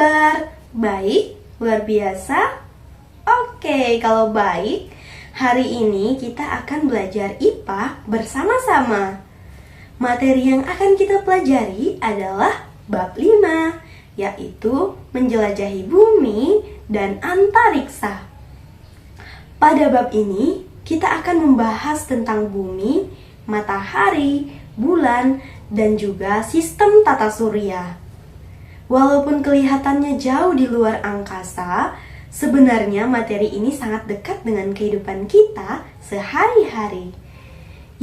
kabar? Baik? Luar biasa? Oke, kalau baik, hari ini kita akan belajar IPA bersama-sama. Materi yang akan kita pelajari adalah bab 5, yaitu menjelajahi bumi dan antariksa. Pada bab ini, kita akan membahas tentang bumi, matahari, bulan, dan juga sistem tata surya. Walaupun kelihatannya jauh di luar angkasa, sebenarnya materi ini sangat dekat dengan kehidupan kita sehari-hari.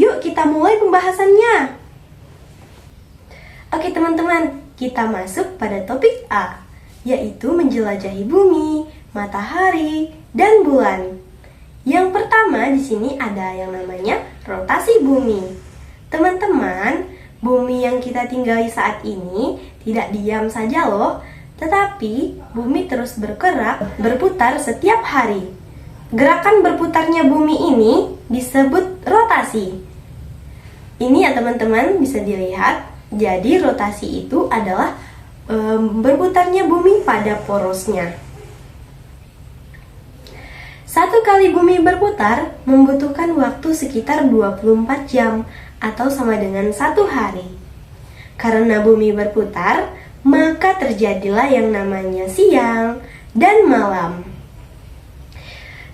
Yuk kita mulai pembahasannya. Oke teman-teman, kita masuk pada topik A, yaitu menjelajahi bumi, matahari, dan bulan. Yang pertama di sini ada yang namanya rotasi bumi. Teman-teman, bumi yang kita tinggali saat ini tidak diam saja loh, tetapi bumi terus berputar setiap hari. Gerakan berputarnya bumi ini disebut rotasi. Ini ya teman-teman bisa dilihat, jadi rotasi itu adalah berputarnya bumi pada porosnya. Satu kali bumi berputar membutuhkan waktu sekitar 24 jam atau sama dengan 1 hari. Karena bumi berputar, maka terjadilah yang namanya siang dan malam.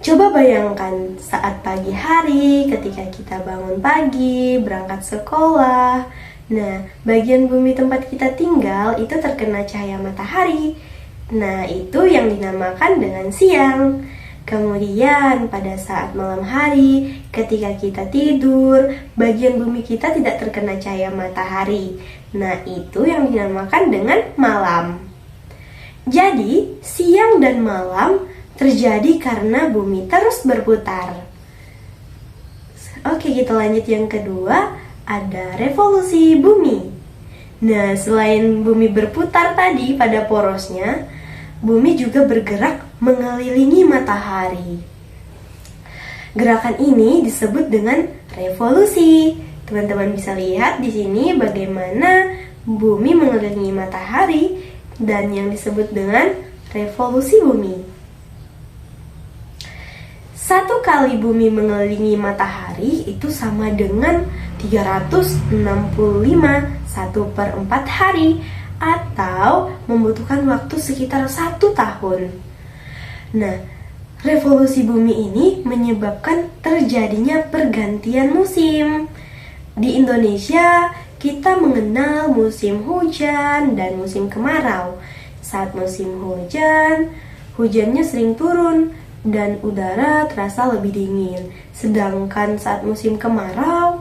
Coba bayangkan saat pagi hari ketika kita bangun pagi, berangkat sekolah. Nah, bagian bumi tempat kita tinggal itu terkena cahaya matahari. Nah, itu yang dinamakan dengan siang. Kemudian pada saat malam hari, ketika kita tidur, bagian bumi kita tidak terkena cahaya matahari. Nah, itu yang dinamakan dengan malam. Jadi, siang dan malam terjadi karena bumi terus berputar. Oke, kita lanjut yang kedua, ada revolusi bumi. Nah, selain bumi berputar tadi pada porosnya, bumi juga bergerak mengelilingi matahari. Gerakan ini disebut dengan revolusi. Teman-teman bisa lihat di sini bagaimana bumi mengelilingi matahari dan yang disebut dengan revolusi bumi. Satu kali bumi mengelilingi matahari itu sama dengan 365 1/4 hari, atau membutuhkan waktu sekitar 1 tahun. Nah, revolusi bumi ini menyebabkan terjadinya pergantian musim. Di Indonesia, kita mengenal musim hujan dan musim kemarau. Saat musim hujan, hujannya sering turun dan udara terasa lebih dingin. Sedangkan saat musim kemarau,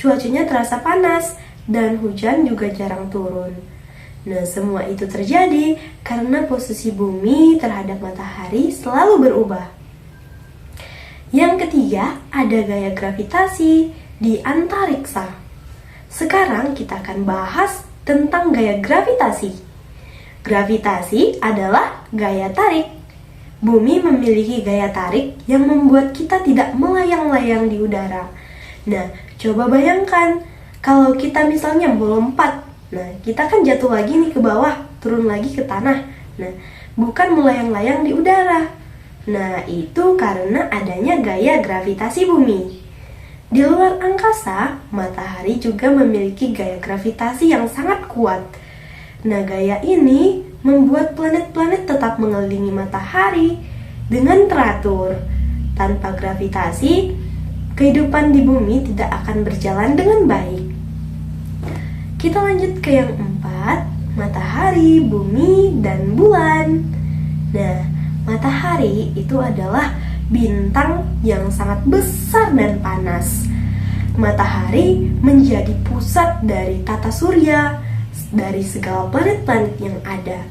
cuacanya terasa panas dan hujan juga jarang turun. Nah, semua itu terjadi karena posisi bumi terhadap matahari selalu berubah. Yang ketiga, ada gaya gravitasi di antariksa. Sekarang kita akan bahas tentang gaya gravitasi. Gravitasi adalah gaya tarik. Bumi memiliki gaya tarik yang membuat kita tidak melayang-layang di udara. Nah, coba bayangkan kalau kita misalnya melompat. Nah, kita kan jatuh lagi nih ke bawah, turun lagi ke tanah. Nah, bukan melayang-layang di udara. Nah, itu karena adanya gaya gravitasi bumi. Di luar angkasa, matahari juga memiliki gaya gravitasi yang sangat kuat. Nah, gaya ini membuat planet-planet tetap mengelilingi matahari dengan teratur. Tanpa gravitasi, kehidupan di bumi tidak akan berjalan dengan baik. Kita lanjut ke yang 4, matahari, bumi, dan bulan. Nah, matahari itu adalah bintang yang sangat besar dan panas. Matahari menjadi pusat dari tata surya, dari segala planet-planet yang ada.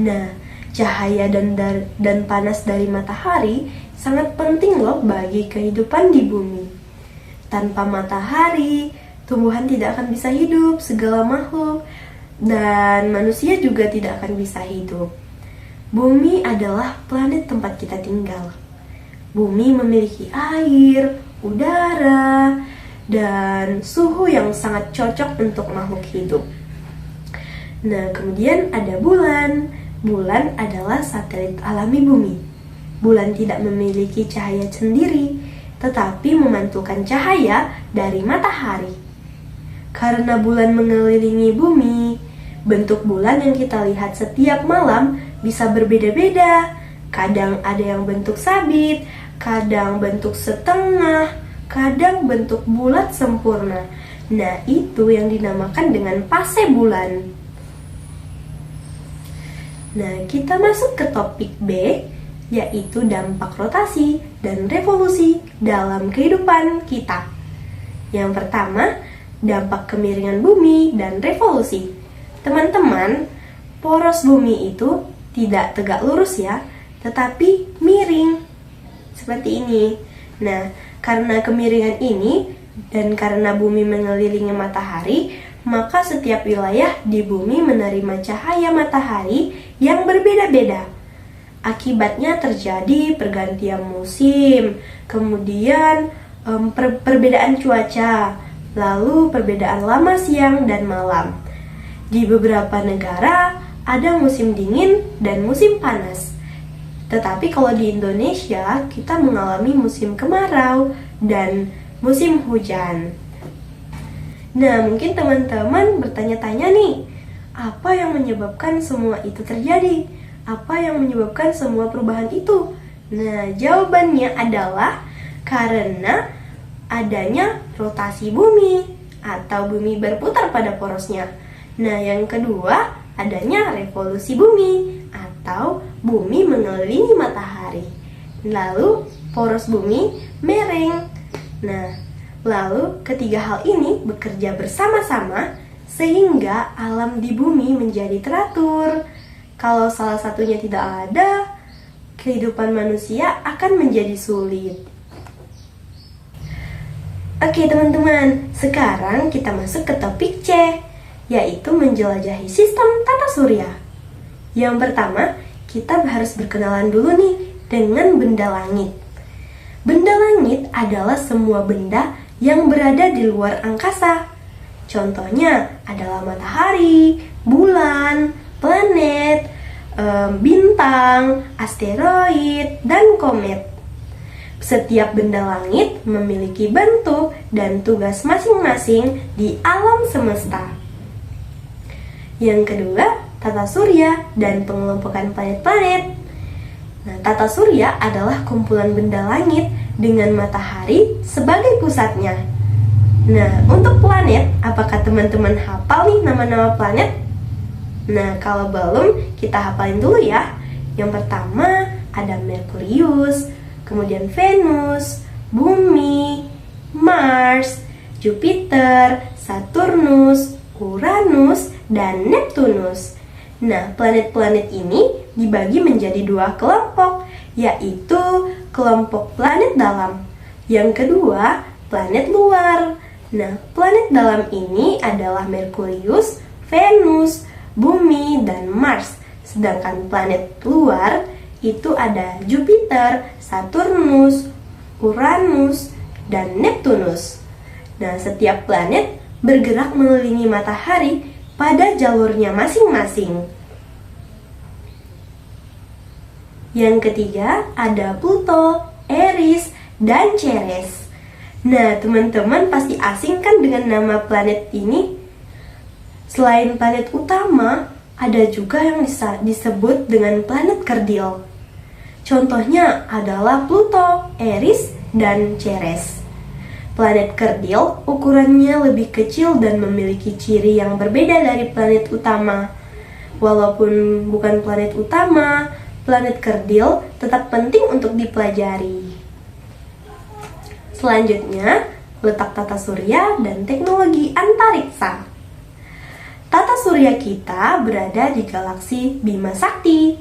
Nah, cahaya dan panas dari matahari sangat penting loh bagi kehidupan di bumi. Tanpa matahari, tumbuhan tidak akan bisa hidup, segala makhluk, dan manusia juga tidak akan bisa hidup. Bumi adalah planet tempat kita tinggal. Bumi memiliki air, udara, dan suhu yang sangat cocok untuk makhluk hidup. Nah, kemudian ada bulan. bulan adalah satelit alami bumi. Bulan tidak memiliki cahaya sendiri, tetapi memantulkan cahaya dari matahari. Karena bulan mengelilingi bumi, bentuk bulan yang kita lihat setiap malam bisa berbeda-beda. Kadang ada yang bentuk sabit, kadang bentuk setengah, kadang bentuk bulat sempurna. Nah, itu yang dinamakan dengan fase bulan. Nah, kita masuk ke topik B, yaitu dampak rotasi dan revolusi dalam kehidupan kita. Yang pertama, dampak kemiringan bumi dan revolusi. Teman-teman, poros bumi itu tidak tegak lurus ya, tetapi miring. Seperti ini. Nah, karena kemiringan ini dan karena bumi mengelilingi matahari, maka setiap wilayah di bumi menerima cahaya matahari yang berbeda-beda. Akibatnya terjadi pergantian musim, kemudian perbedaan cuaca, lalu perbedaan lama siang dan malam. Di beberapa negara ada musim dingin dan musim panas. Tetapi kalau di Indonesia, kita mengalami musim kemarau dan musim hujan. Nah, mungkin teman-teman bertanya-tanya nih, apa yang menyebabkan semua itu terjadi? Apa yang menyebabkan semua perubahan itu? Nah, jawabannya adalah karena adanya rotasi bumi atau bumi berputar pada porosnya. Nah, yang kedua, adanya revolusi bumi atau bumi mengelilingi matahari. Lalu, poros bumi mereng. Nah, lalu ketiga hal ini bekerja bersama-sama sehingga alam di bumi menjadi teratur. Kalau salah satunya tidak ada, kehidupan manusia akan menjadi sulit. Oke teman-teman, sekarang kita masuk ke topik C, yaitu menjelajahi sistem tata surya. Yang pertama, kita harus berkenalan dulu nih dengan benda langit. Benda langit adalah semua benda yang berada di luar angkasa. Contohnya adalah matahari, bulan, planet, bintang, asteroid, dan komet. Setiap benda langit memiliki bentuk dan tugas masing-masing di alam semesta. Yang kedua, tata surya dan pengelompokan planet-planet. Nah, tata surya adalah kumpulan benda langit dengan matahari sebagai pusatnya. Nah, untuk planet, apakah teman-teman hafal nih nama-nama planet? Nah, kalau belum, kita hafalin dulu ya. Yang pertama, ada Merkurius, kemudian Venus, Bumi, Mars, Jupiter, Saturnus, Uranus, dan Neptunus. Nah, planet-planet ini dibagi menjadi dua kelompok, yaitu kelompok planet dalam. Yang kedua, planet luar. Nah, planet dalam ini adalah Merkurius, Venus, Bumi, dan Mars. Sedangkan planet luar itu ada Jupiter, Saturnus, Uranus, dan Neptunus. Nah, setiap planet bergerak mengelilingi matahari pada jalurnya masing-masing. Yang ketiga, ada Pluto, Eris, dan Ceres. Nah, teman-teman pasti asing kan dengan nama planet ini? Selain planet utama, ada juga yang disebut dengan planet kerdil. Contohnya adalah Pluto, Eris, dan Ceres. Planet kerdil ukurannya lebih kecil dan memiliki ciri yang berbeda dari planet utama. Walaupun bukan planet utama, planet kerdil tetap penting untuk dipelajari. Selanjutnya, letak tata surya dan teknologi antariksa. Tata surya kita berada di galaksi Bima Sakti.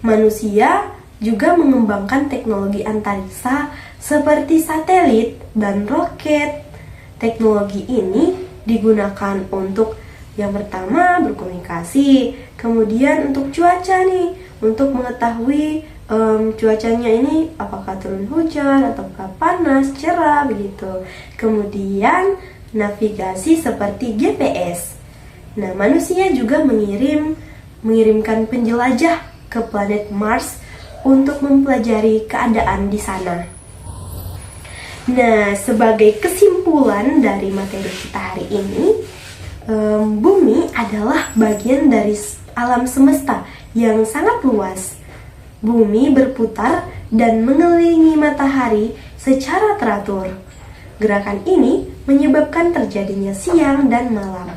Manusia juga mengembangkan teknologi antariksa seperti satelit dan roket. Teknologi ini digunakan untuk yang pertama berkomunikasi, kemudian untuk cuaca nih, untuk mengetahui cuacanya ini apakah turun hujan ataukah panas, cerah begitu. Kemudian navigasi seperti GPS. Nah, manusia juga mengirim mengirimkan penjelajah ke planet Mars untuk mempelajari keadaan di sana. Nah, sebagai kesimpulan dari materi kita hari ini, bumi adalah bagian dari alam semesta yang sangat luas. Bumi berputar dan mengelilingi matahari secara teratur. Gerakan ini menyebabkan terjadinya siang dan malam,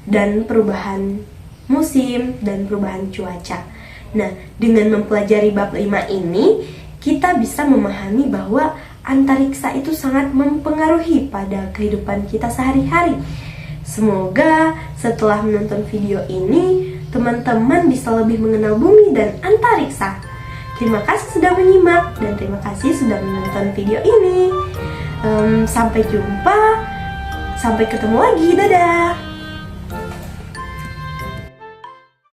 dan perubahan musim dan perubahan cuaca. Nah, dengan mempelajari bab 5 ini, kita bisa memahami bahwa antariksa itu sangat mempengaruhi pada kehidupan kita sehari-hari. Semoga setelah menonton video ini, teman-teman bisa lebih mengenal bumi dan antariksa. Terima kasih sudah menyimak dan terima kasih sudah menonton video ini. Sampai jumpa, sampai ketemu lagi, dadah!